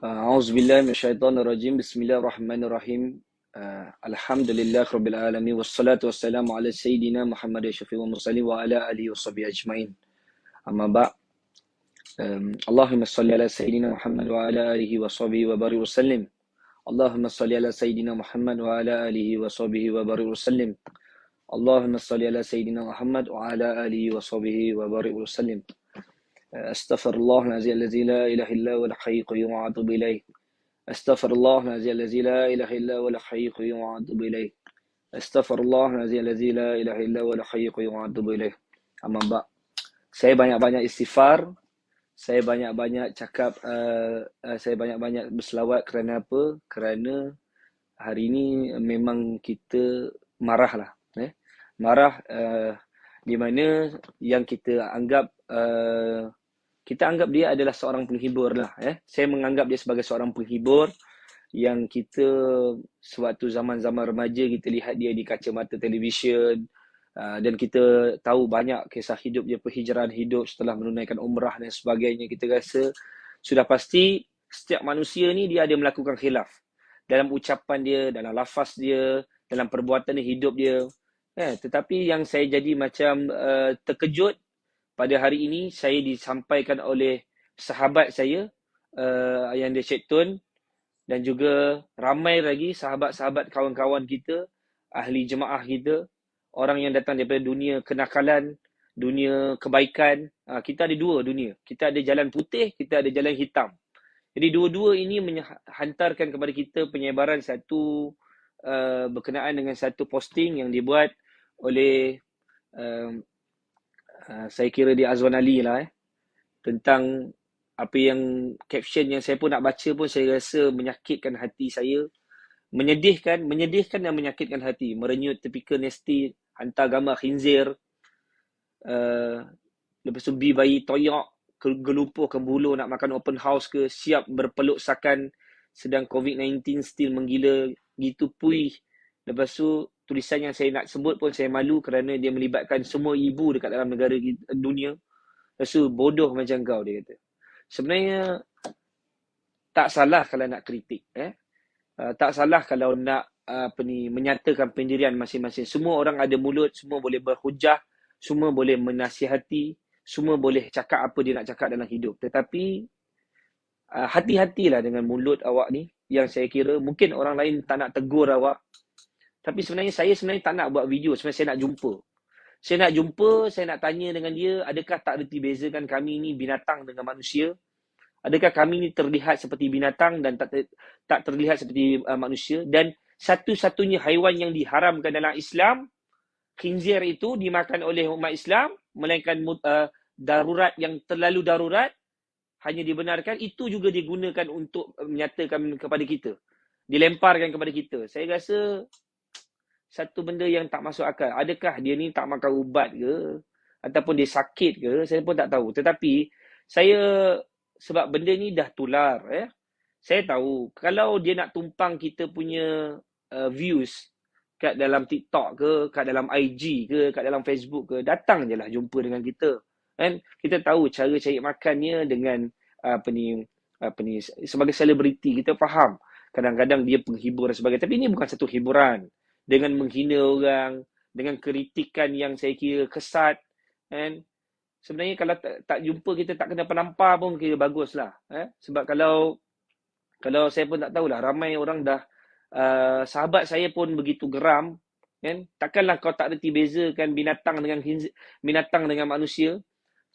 A'udzubillahi minasyaitonirrajim. Bismillahirrahmanirrahim. Alhamdulillah rabbil alamin wassalatu wassalamu ala sayyidina Muhammad syafi'il mursalin wa ala alihi washabihi ajmain. Amma ba' Allahumma salli ala sayyidina Muhammad wa ala alihi washabihi wa barik wasallim. Allahumma salli ala sayyidina Muhammad wa ala alihi washabihi wa barik wasallim. Allahumma salli ala sayyidina Muhammad wa ala alihi washabihi wa barik wasallim. Astaghfirullahaladzim allazi la ilaha illa huwal hayyul qayyum wa atubu ilaih. Astaghfirullahaladzim allazi la ilaha illa huwal hayyul qayyum wa atubu ilaih. Astaghfirullahaladzim allazi la ilaha illa huwal hayyul qayyum wa atubu ilaih. Amma ba'. Saya banyak-banyak istighfar, saya banyak-banyak cakap, saya banyak-banyak berselawat kerana apa? Kerana hari ini memang kita marah lah. Marah di mana yang kita anggap dia adalah seorang penghibur lah. Saya menganggap dia sebagai seorang penghibur yang kita sewaktu zaman-zaman remaja kita lihat dia di kacamata televisyen, dan kita tahu banyak kisah hidup dia, perhijrahan hidup setelah menunaikan umrah dan sebagainya. Kita rasa sudah pasti setiap manusia ni dia ada melakukan khilaf dalam ucapan dia, dalam lafaz dia, dalam perbuatan dia, hidup dia. Tetapi yang saya jadi macam terkejut pada hari ini, saya disampaikan oleh sahabat saya, yang dia Syed Tun, dan juga ramai lagi sahabat-sahabat kawan-kawan kita, ahli jemaah kita, orang yang datang daripada dunia kenakalan, dunia kebaikan. Kita ada dua dunia. Kita ada jalan putih, kita ada jalan hitam. Jadi dua-dua ini hantarkan kepada kita penyebaran satu berkenaan dengan satu posting yang dibuat oleh saya kira dia Azwan Ali lah, tentang apa yang caption yang saya pun nak baca pun saya rasa menyakitkan hati saya, menyedihkan dan menyakitkan hati. Merenyut tipikal nasty, hantar gambar khinzir, lepas tu bayi toyok gelumpuhkan bulu nak makan open house ke, siap berpeluk sakan sedang COVID-19 still menggila gitu puih. Lepas tu tulisan yang saya nak sebut pun saya malu kerana dia melibatkan semua ibu dekat dalam negara dunia. Lepas tu bodoh macam kau, dia kata. Sebenarnya tak salah kalau nak kritik, tak salah kalau nak menyatakan pendirian masing-masing. Semua orang ada mulut, semua boleh berhujah, semua boleh menasihati, semua boleh cakap apa dia nak cakap dalam hidup. Tetapi hati-hatilah dengan mulut awak ni, yang saya kira mungkin orang lain tak nak tegur awak. Tapi sebenarnya saya tak nak buat video, sebenarnya saya nak jumpa. Saya nak tanya dengan dia, adakah tak reti bezakan kami ni binatang dengan manusia? Adakah kami ni terlihat seperti binatang dan tak terlihat seperti manusia? Dan satu-satunya haiwan yang diharamkan dalam Islam, khinzir itu dimakan oleh umat Islam, melainkan darurat yang terlalu darurat, hanya dibenarkan, itu juga digunakan untuk menyatakan kepada kita. Dilemparkan kepada kita. Saya rasa satu benda yang tak masuk akal. Adakah dia ni tak makan ubat ke? Ataupun dia sakit ke? Saya pun tak tahu. Tetapi sebab benda ni dah tular, saya tahu kalau dia nak tumpang kita punya views kat dalam TikTok ke, kat dalam IG ke, kat dalam Facebook ke, datang je lah jumpa dengan kita. Kan? Kita tahu cara cari makannya dengan sebagai selebriti, kita faham. Kadang-kadang dia penghibur dan sebagainya. Tapi ini bukan satu hiburan. Dengan menghina orang, dengan kritikan yang saya kira kesat, kan? Sebenarnya kalau tak jumpa, kita tak kena penampar pun kira baguslah. Sebab kalau saya pun tak tahulah, ramai orang dah, sahabat saya pun begitu geram, kan? Takkanlah kau tak reti bezakan binatang dengan manusia.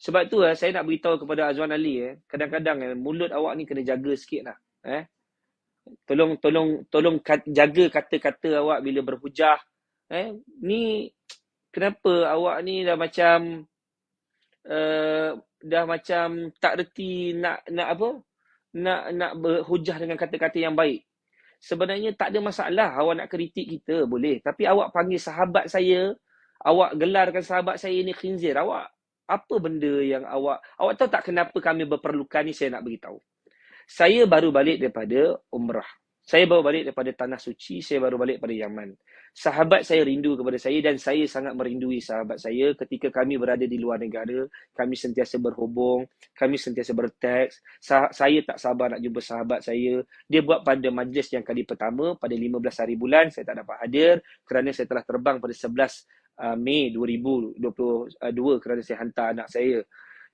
Sebab tu saya nak beritahu kepada Azwan Ali, kadang-kadang mulut awak ni kena jaga sikit lah. Tolong jaga kata-kata awak bila berhujah. Ni kenapa awak ni dah macam tak reti nak berhujah dengan kata-kata yang baik. Sebenarnya tak ada masalah awak nak kritik kita, boleh. Tapi awak panggil sahabat saya, awak gelarkan sahabat saya ni khinzir. Awak apa benda yang awak tahu tak kenapa kami berperlukan ni? Saya nak beritahu. Saya baru balik daripada umrah. Saya baru balik daripada Tanah Suci, saya baru balik pada Yaman. Sahabat saya rindu kepada saya dan saya sangat merindui sahabat saya ketika kami berada di luar negara. Kami sentiasa berhubung, kami sentiasa berteks. Saya tak sabar nak jumpa sahabat saya. Dia buat pada majlis yang kali pertama pada 15 hari bulan, saya tak dapat hadir kerana saya telah terbang pada 11 Mei 2022 kerana saya hantar anak saya.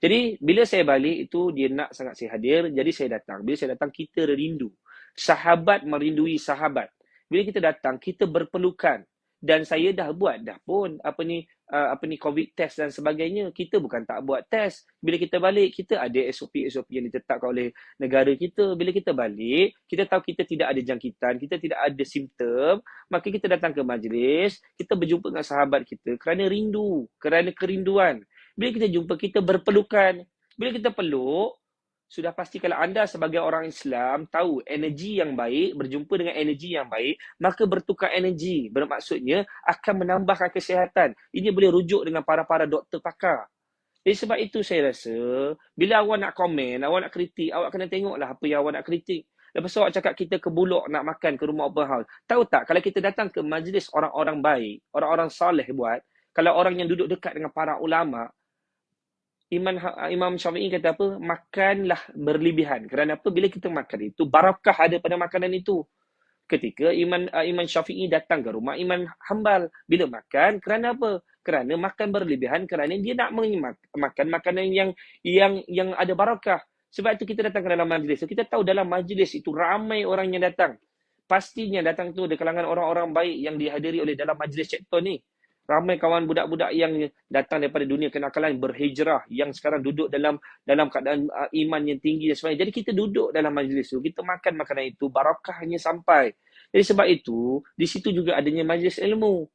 Jadi bila saya balik itu dia nak sangat saya hadir, jadi saya datang. Bila saya datang kita rindu. Sahabat merindui sahabat. Bila kita datang, kita berpelukan. Dan saya dah buat dah pun apa ni COVID test dan sebagainya. Kita bukan tak buat test. Bila kita balik, kita ada SOP yang ditetapkan oleh negara kita. Bila kita balik, kita tahu kita tidak ada jangkitan, kita tidak ada simptom, maka kita datang ke majlis, kita berjumpa dengan sahabat kita kerana rindu, kerana kerinduan. Bila kita jumpa, kita berpelukan. Bila kita peluk, sudah pasti kalau anda sebagai orang Islam tahu energi yang baik berjumpa dengan energi yang baik, maka bertukar energi bermaksudnya akan menambahkan kesihatan. Ini boleh rujuk dengan para-para doktor pakar. Jadi sebab itu saya rasa bila awak nak komen, awak nak kritik, awak kena tengoklah apa yang awak nak kritik. Lepas tu awak cakap kita ke Bulok nak makan ke rumah open house. Tahu tak kalau kita datang ke majlis orang-orang baik, orang-orang soleh buat, kalau orang yang duduk dekat dengan para ulama, Imam Syafi'i kata apa? Makanlah berlebihan. Kerana apa? Bila kita makan itu, barakah ada pada makanan itu. Ketika Imam Syafi'i datang ke rumah Imam Hanbal, bila makan, kerana apa? Kerana makan berlebihan, kerana dia nak makan makanan yang ada barakah. Sebab itu kita datang ke dalam majlis. Kita tahu dalam majlis itu ramai orang yang datang. Pastinya datang tu dari kalangan orang-orang baik yang dihadiri oleh dalam majlis Cekton ni. Ramai kawan budak-budak yang datang daripada dunia kenakalan berhijrah yang sekarang duduk dalam keadaan iman yang tinggi dan sebagainya. Jadi kita duduk dalam majlis itu, kita makan makanan itu, barakahnya sampai. Jadi sebab itu, di situ juga adanya majlis ilmu.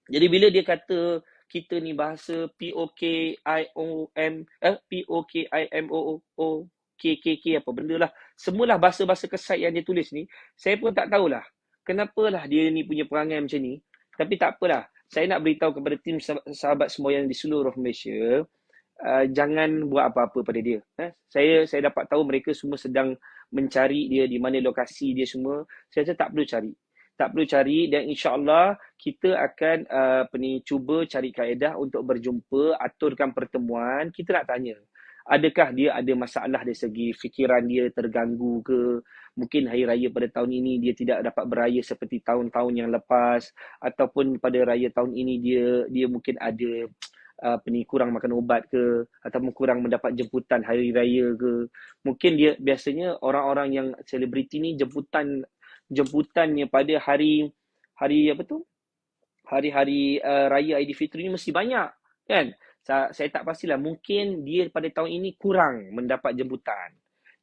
Jadi bila dia kata kita ni bahasa POKIMOO, apa benda lah. Semualah bahasa-bahasa kesat yang dia tulis ni, saya pun tak tahulah. Kenapalah dia ni punya perangai macam ni. Tapi tak apalah. Saya nak beritahu kepada tim sahabat semua yang di seluruh Malaysia, jangan buat apa-apa pada dia. Saya dapat tahu mereka semua sedang mencari dia, di mana lokasi dia semua. Saya rasa tak perlu cari. Tak perlu cari dan insya-Allah kita akan cuba cari kaedah untuk berjumpa, aturkan pertemuan. Kita nak tanya, adakah dia ada masalah dari segi fikiran dia terganggu ke? Mungkin hari raya pada tahun ini dia tidak dapat beraya seperti tahun-tahun yang lepas, ataupun pada raya tahun ini dia mungkin ada kurang makan ubat ke, ataupun kurang mendapat jemputan hari raya ke. Mungkin dia biasanya orang-orang yang selebriti ni jemputannya pada hari apa tu? Hari-hari raya Aidilfitri ni mesti banyak, kan? Saya tak pastilah, mungkin dia pada tahun ini kurang mendapat jemputan.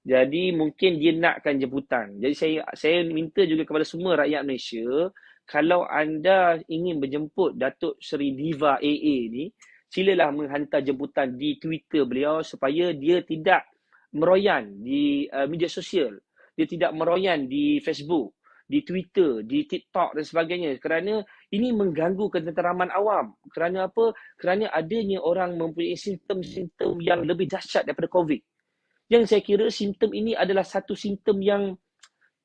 Jadi mungkin dia nakkan jemputan. Jadi saya minta juga kepada semua rakyat Malaysia, kalau anda ingin berjemput Datuk Seri Diva AA ni, silalah menghantar jemputan di Twitter beliau supaya dia tidak meroyan di media sosial. Dia tidak meroyan di Facebook, di Twitter, di TikTok dan sebagainya. Kerana ini mengganggu ketenteraman awam. Kerana apa? Kerana adanya orang mempunyai simptom-simptom yang lebih dahsyat daripada COVID. Yang saya kira simptom ini adalah satu simptom yang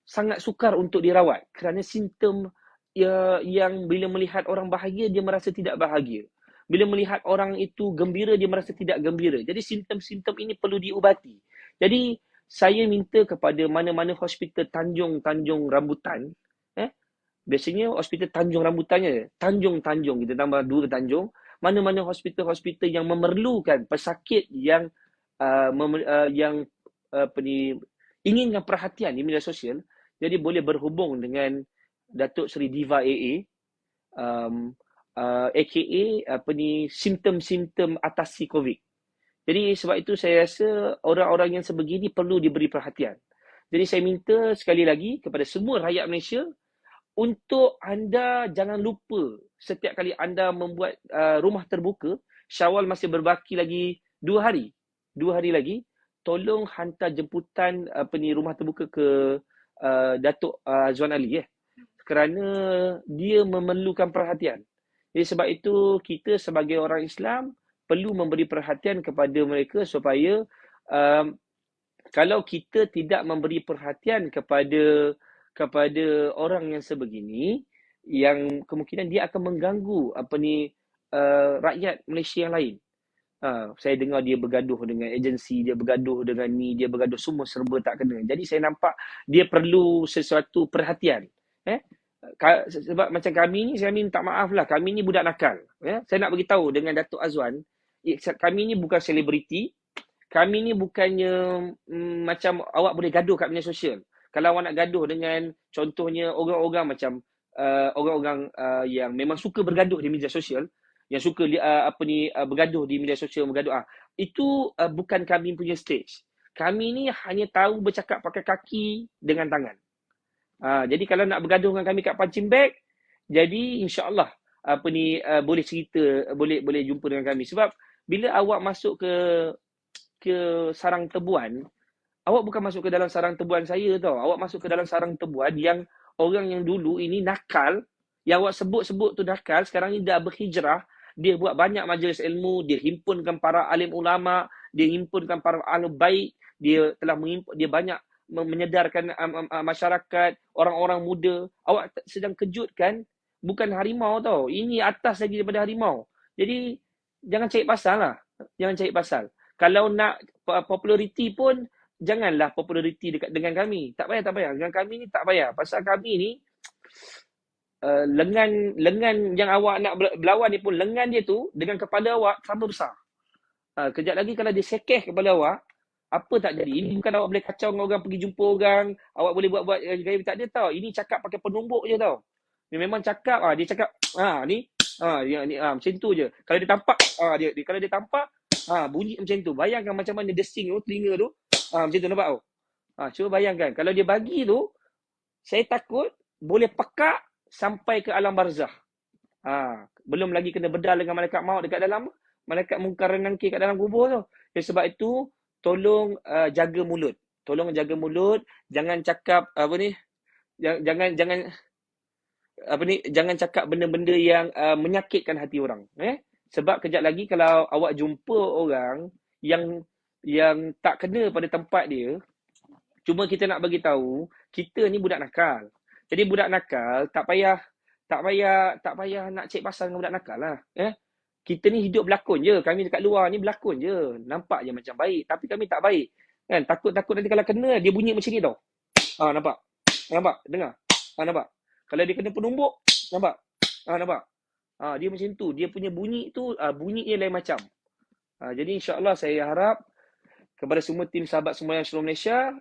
sangat sukar untuk dirawat. Kerana simptom yang bila melihat orang bahagia, dia merasa tidak bahagia. Bila melihat orang itu gembira, dia merasa tidak gembira. Jadi simptom-simptom ini perlu diubati. Jadi saya minta kepada mana-mana hospital Tanjung Rambutan, biasanya hospital Tanjung Rambutannya, Tanjung, kita tambah 2 Tanjung, mana-mana hospital-hospital yang memerlukan pesakit yang inginkan perhatian di media sosial, jadi boleh berhubung dengan Datuk Seri Diva AA, aka simptom-simptom atasi COVID. Jadi sebab itu saya rasa orang-orang yang sebegini perlu diberi perhatian. Jadi saya minta sekali lagi kepada semua rakyat Malaysia, untuk anda jangan lupa setiap kali anda membuat rumah terbuka, Syawal masih berbaki lagi 2 hari. 2 hari lagi, tolong hantar jemputan rumah terbuka ke Datuk Azwan Ali, kerana dia memerlukan perhatian. Jadi sebab itu kita sebagai orang Islam perlu memberi perhatian kepada mereka supaya kalau kita tidak memberi perhatian kepada kepada orang yang sebegini, yang kemungkinan dia akan mengganggu rakyat Malaysia yang lain. Saya dengar dia bergaduh dengan agensi, dia bergaduh dengan ni, dia bergaduh, semua serba tak kena. Jadi saya nampak dia perlu sesuatu perhatian. Sebab macam kami ni, saya minta maaf lah, kami ni budak nakal. Saya nak beritahu dengan Datuk Azwan, kami ni bukan selebriti, kami ni bukannya macam awak boleh gaduh kat media sosial. Kalau awak nak gaduh dengan contohnya orang-orang macam orang-orang yang memang suka bergaduh di media sosial, yang suka bergaduh di media sosial, itu bukan kami punya stage. Kami ni hanya tahu bercakap pakai kaki dengan tangan. Jadi kalau nak bergaduh dengan kami kat punching bag, jadi insya-Allah boleh cerita, boleh jumpa dengan kami. Sebab bila awak masuk ke sarang tebuan, awak bukan masuk ke dalam sarang tebuan saya tau. Awak masuk ke dalam sarang tebuan yang orang yang dulu ini nakal, yang awak sebut-sebut tu nakal, sekarang ni dah berhijrah, dia buat banyak majlis ilmu, dia himpunkan para alim ulama, dia himpunkan para ahli baik, dia telah dia banyak menyedarkan masyarakat, orang-orang muda. Awak sedang kejutkan, bukan harimau tau. Ini atas lagi daripada harimau. Jadi jangan cari pasal lah. Jangan cari pasal. Kalau nak populariti pun, janganlah populariti dekat dengan kami. Tak payah. Dengan kami ni tak payah. Pasal kami ni, lengan yang awak nak berlawan ni pun, lengan dia tu dengan kepala awak sama besar. Kejap lagi kalau dia sekeh kepala awak, apa tak jadi. Ini bukan awak boleh kacau dengan orang, pergi jumpa orang, awak boleh buat gaya, tak ada tau. Ini cakap pakai penumbuk je tau. Dia memang cakap, dia cakap, ni, macam tu je. Kalau dia tampak, kalau dia tampak, bunyi macam tu. Bayangkan macam mana desing tu, telinga tu, macam tu, nampak tu? Cuba bayangkan, kalau dia bagi tu, saya takut boleh pekak sampai ke alam barzah. Belum lagi kena bedal dengan malaikat maut dekat dalam, malaikat mungkar dan nakir kat dalam kubur tu. Jadi sebab itu, tolong jaga mulut. Tolong jaga mulut, jangan cakap jangan cakap benda-benda yang menyakitkan hati orang. Sebab kejap lagi kalau awak jumpa orang yang tak kena pada tempat dia, cuma kita nak bagi tahu, kita ni budak nakal. Jadi budak nakal tak payah nak cek pasal dengan budak nakal lah. Kita ni hidup berlakon je. Kami dekat luar ni berlakon je. Nampak je macam baik. Tapi kami tak baik. Kan? Takut nanti kalau kena, dia bunyi macam ni tau. Nampak? Nampak? Dengar? Nampak? Kalau dia kena penumbuk, nampak? Nampak? Dia macam tu. Dia punya bunyi tu, bunyinya lain macam. Jadi insyaAllah saya harap kepada semua tim sahabat semua yang seluruh Malaysia,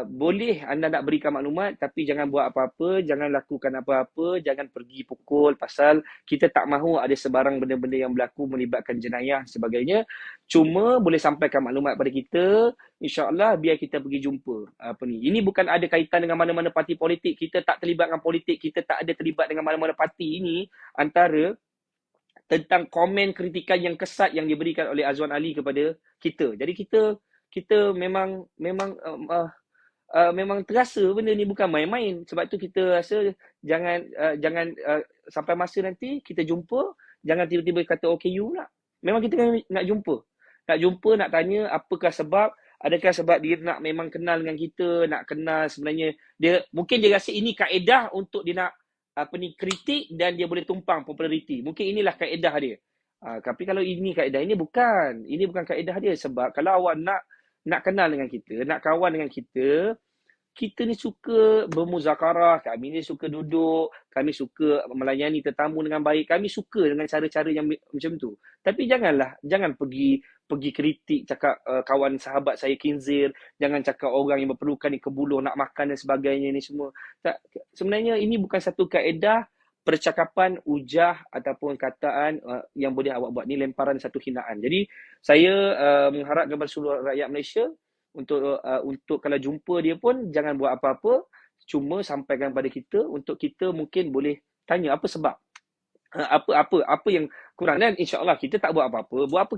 boleh anda nak berikan maklumat, tapi jangan buat apa-apa, jangan lakukan apa-apa, jangan pergi pukul, pasal kita tak mahu ada sebarang benda-benda yang berlaku melibatkan jenayah dan sebagainya. Cuma boleh sampaikan maklumat pada kita, insya-Allah biar kita pergi jumpa. Ini bukan ada kaitan dengan mana-mana parti politik, kita tak terlibat dengan politik, kita tak ada terlibat dengan mana-mana parti. Ini antara tentang komen kritikan yang kesat yang diberikan oleh Azwan Ali kepada kita. Jadi kita memang terasa benda ni bukan main-main. Sebab tu kita rasa jangan sampai masa nanti kita jumpa, jangan tiba-tiba kata OKU pula. Memang kita nak jumpa. Nak tanya apakah sebab, adakah sebab dia nak memang kenal dengan kita, nak kenal sebenarnya mungkin dia rasa ini kaedah untuk dia nak kritik dan dia boleh tumpang populariti. Mungkin inilah kaedah dia. Tapi kalau ini kaedah, ini bukan kaedah dia. Sebab kalau awak nak kenal dengan kita, nak kawan dengan kita ni suka bermuzakarah, kami ni suka duduk, kami suka melayani tetamu dengan baik, kami suka dengan cara-cara yang macam tu. Tapi jangan pergi kritik, cakap kawan sahabat saya khinzir, jangan cakap orang yang berpelukan ni kebuluh nak makan dan sebagainya ni semua. Sebenarnya ini bukan satu kaedah percakapan, ujah ataupun kataan yang boleh awak buat. Ni lemparan satu hinaan. Jadi saya mengharap kepada seluruh rakyat Malaysia untuk kalau jumpa dia pun jangan buat apa-apa, cuma sampaikan pada kita untuk kita mungkin boleh tanya apa sebab, apa yang kurang, dan insya-Allah kita tak buat apa-apa. Buat apa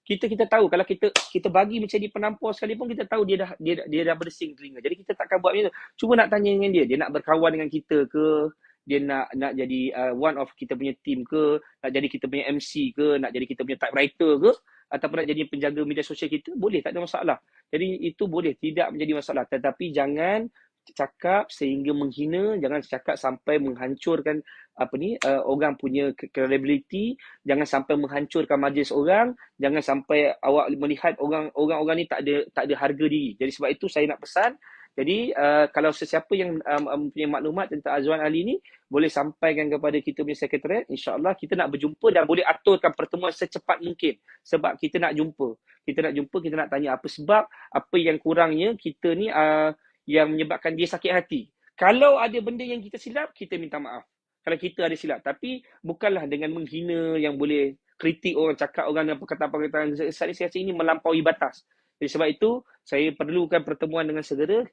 kita tahu kalau kita bagi menjadi penampor sekalipun, kita tahu dia dah bersing telinga. Jadi kita takkan buat macam tu. Cuma nak tanya dengan dia nak berkawan dengan kita ke, dia nak jadi one of kita punya team ke, nak jadi kita punya MC ke, nak jadi kita punya typewriter ke, ataupun nak jadi penjaga media sosial kita, boleh, tak ada masalah. Jadi itu boleh, tidak menjadi masalah. Tetapi jangan cakap sehingga menghina, jangan cakap sampai menghancurkan orang punya credibility, jangan sampai menghancurkan majlis orang, jangan sampai awak melihat orang ni tak ada harga diri. Jadi sebab itu saya nak pesan, jadi kalau sesiapa yang punya maklumat tentang Azwan Ali ni boleh sampaikan kepada kita punya sekretariat, insya-Allah kita nak berjumpa dan boleh aturkan pertemuan secepat mungkin sebab kita nak jumpa. Kita nak tanya apa sebab, apa yang kurangnya kita ni yang menyebabkan dia sakit hati. Kalau ada benda yang kita silap, kita minta maaf. Kalau kita ada silap. Tapi bukanlah dengan menghina yang boleh kritik orang, cakap orang dan perkataan-perkataan. Saya rasa ini melampaui batas. Jadi sebab itu, saya perlukan pertemuan dengan segera.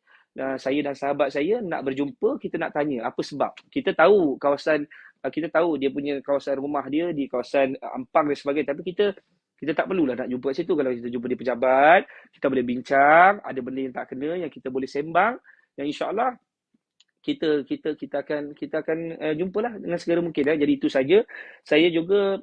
Saya dan sahabat saya nak berjumpa, kita nak tanya apa sebab. Kita tahu dia punya kawasan rumah dia di kawasan Ampang dan sebagainya. Tapi kita tak perlulah nak jumpa kat situ. Kalau kita jumpa di pejabat, kita boleh bincang, ada benda yang tak kena yang kita boleh sembang, dan insya-Allah kita akan jumpalah dengan segera mungkin. Jadi itu saja. Saya juga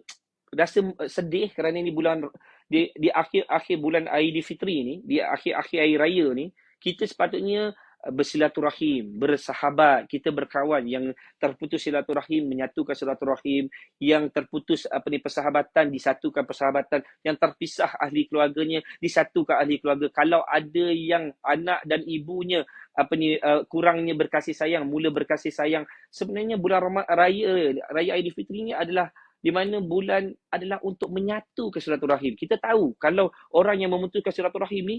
rasa sedih kerana ini bulan di akhir bulan Aidilfitri ni, di akhir hari raya ni, kita sepatutnya bersilaturahim, bersahabat, kita berkawan. Yang terputus silaturahim menyatukan silaturahim, yang terputus persahabatan disatukan persahabatan, yang terpisah ahli keluarganya disatukan ahli keluarga. Kalau ada yang anak dan ibunya kurangnya berkasih sayang, mula berkasih sayang, sebenarnya bulan raya Aidilfitri ni adalah di mana bulan adalah untuk menyatukan silaturahim. Kita tahu kalau orang yang memutuskan silaturahim ni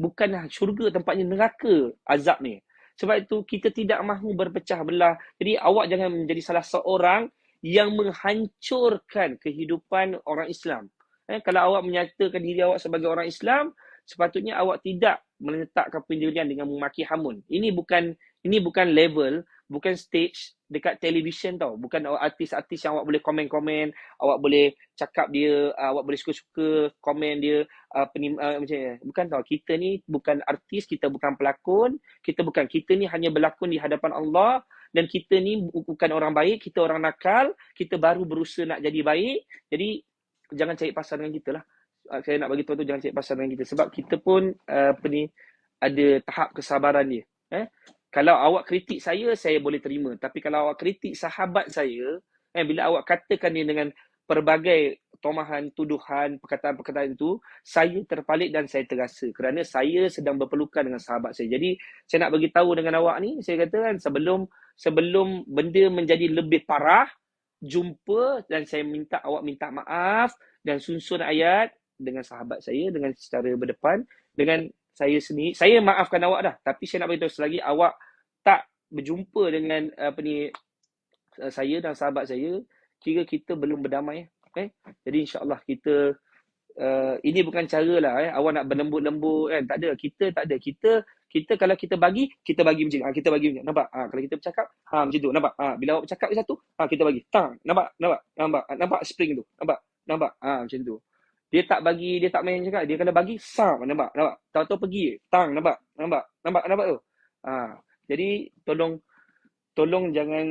bukanlah syurga, tempatnya neraka azab ni. Sebab itu kita tidak mahu berpecah belah. Jadi awak jangan menjadi salah seorang yang menghancurkan kehidupan orang Islam. Kalau awak menyatakan diri awak sebagai orang Islam, sepatutnya awak tidak meletakkan pendirian dengan memaki hamun. Ini bukan level, bukan stage dekat televisyen tau. Bukan artis-artis yang awak boleh komen-komen, awak boleh cakap dia, awak boleh suka-suka komen dia, macam ni. Bukan tau. Kita ni bukan artis, kita bukan pelakon, kita ni hanya berlakon di hadapan Allah, dan kita ni bukan orang baik, kita orang nakal, kita baru berusaha nak jadi baik. Jadi jangan cari pasal dengan kita lah. Saya nak bagi tahu tu, jangan cari pasal dengan kita. Sebab kita pun ada tahap kesabaran dia. Kalau awak kritik saya boleh terima. Tapi kalau awak kritik sahabat saya, bila awak katakan dia dengan pelbagai tomahan, tuduhan, perkataan-perkataan itu, saya terpalit dan saya terasa. Kerana saya sedang berpelukan dengan sahabat saya. Jadi, saya nak bagi tahu dengan awak ni, saya kata kan, sebelum benda menjadi lebih parah, jumpa dan saya minta awak minta maaf dan susun ayat dengan sahabat saya, dengan secara berdepan, dengan saya sendiri. Saya maafkan awak dah, tapi saya nak beritahu selagi awak tak berjumpa dengan saya dan sahabat saya, kira kita belum berdamai. Jadi insya-Allah kita ini bukan cara lah awak nak berlembut-lembut kan. Tak ada. Kita tak ada. Kita kalau kita bagi macam ni. Kita bagi macam ni. Nampak? Kalau kita bercakap, macam tu. Nampak? Bila awak bercakap satu, kita bagi. Tang. Nampak spring tu. Nampak? Macam tu. Dia tak bagi, dia tak main cakap. Dia kalau bagi, nampak? Tahu-tahu pergi. Tang. Nampak tu? Jadi tolong jangan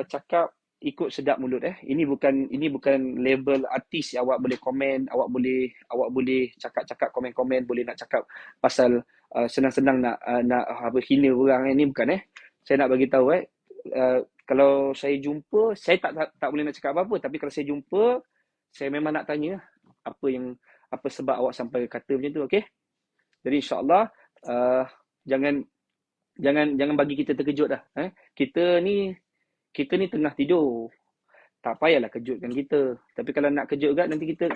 cakap ikut sedap mulut. Ini bukan level artis yang awak boleh komen, awak boleh cakap komen-komen, boleh nak cakap pasal senang-senang nak hina orang. Ini bukan. Saya nak bagi tahu kalau saya jumpa, saya tak boleh nak cakap apa-apa, tapi kalau saya jumpa, saya memang nak tanya apa sebab awak sampai kata macam tu, okey? Jadi insya-Allah jangan bagi kita terkejut dah. Kita ni tengah tidur. Tak payahlah kejutkan kita. Tapi kalau nak kejutkan, nanti kita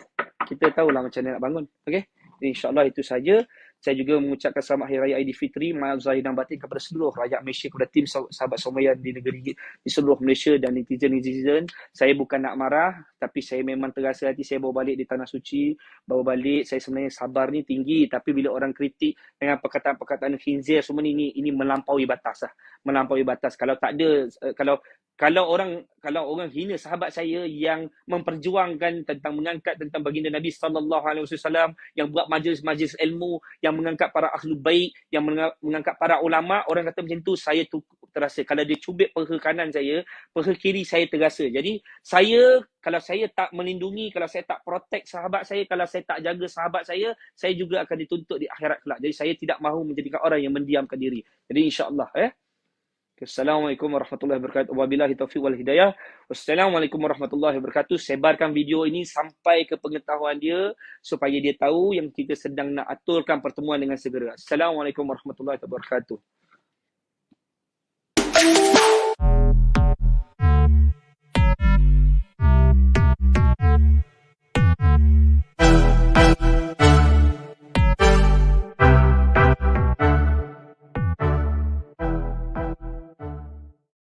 tahulah macam mana nak bangun. Okey? InsyaAllah itu saja. Saya juga mengucapkan selamat Hari Raya Aidilfitri, maaf zahir dan batin kepada seluruh rakyat Malaysia, kepada tim sahabat Somayan di seluruh Malaysia dan netizen. Saya bukan nak marah, tapi saya memang terasa hati saya bawa balik di Tanah Suci. Bawa balik, saya sebenarnya sabar ni tinggi. Tapi bila orang kritik dengan perkataan-perkataan khinzir semua ni, ini melampaui batas lah. Melampaui batas. Kalau tak ada, kalau orang hina sahabat saya yang memperjuangkan tentang mengangkat tentang baginda Nabi sallallahu alaihi wasallam, yang buat majlis-majlis ilmu, yang mengangkat para ahli baik, yang mengangkat para ulama, orang kata macam tu, saya tu terasa. Kalau dia cubit peha kanan saya, peha kiri saya terasa. Jadi kalau saya tak melindungi, kalau saya tak protect sahabat saya, kalau saya tak jaga sahabat saya juga akan dituntut di akhirat kelak. Jadi saya tidak mahu menjadikan orang yang mendiamkan diri. Jadi insya-Allah Assalamualaikum warahmatullahi wabarakatuh. Wabillahi taufiq wal hidayah. Wassalamualaikum warahmatullahi wabarakatuh. Sebarkan video ini sampai ke pengetahuan dia supaya dia tahu yang kita sedang nak aturkan pertemuan dengan segera. Assalamualaikum warahmatullahi wabarakatuh.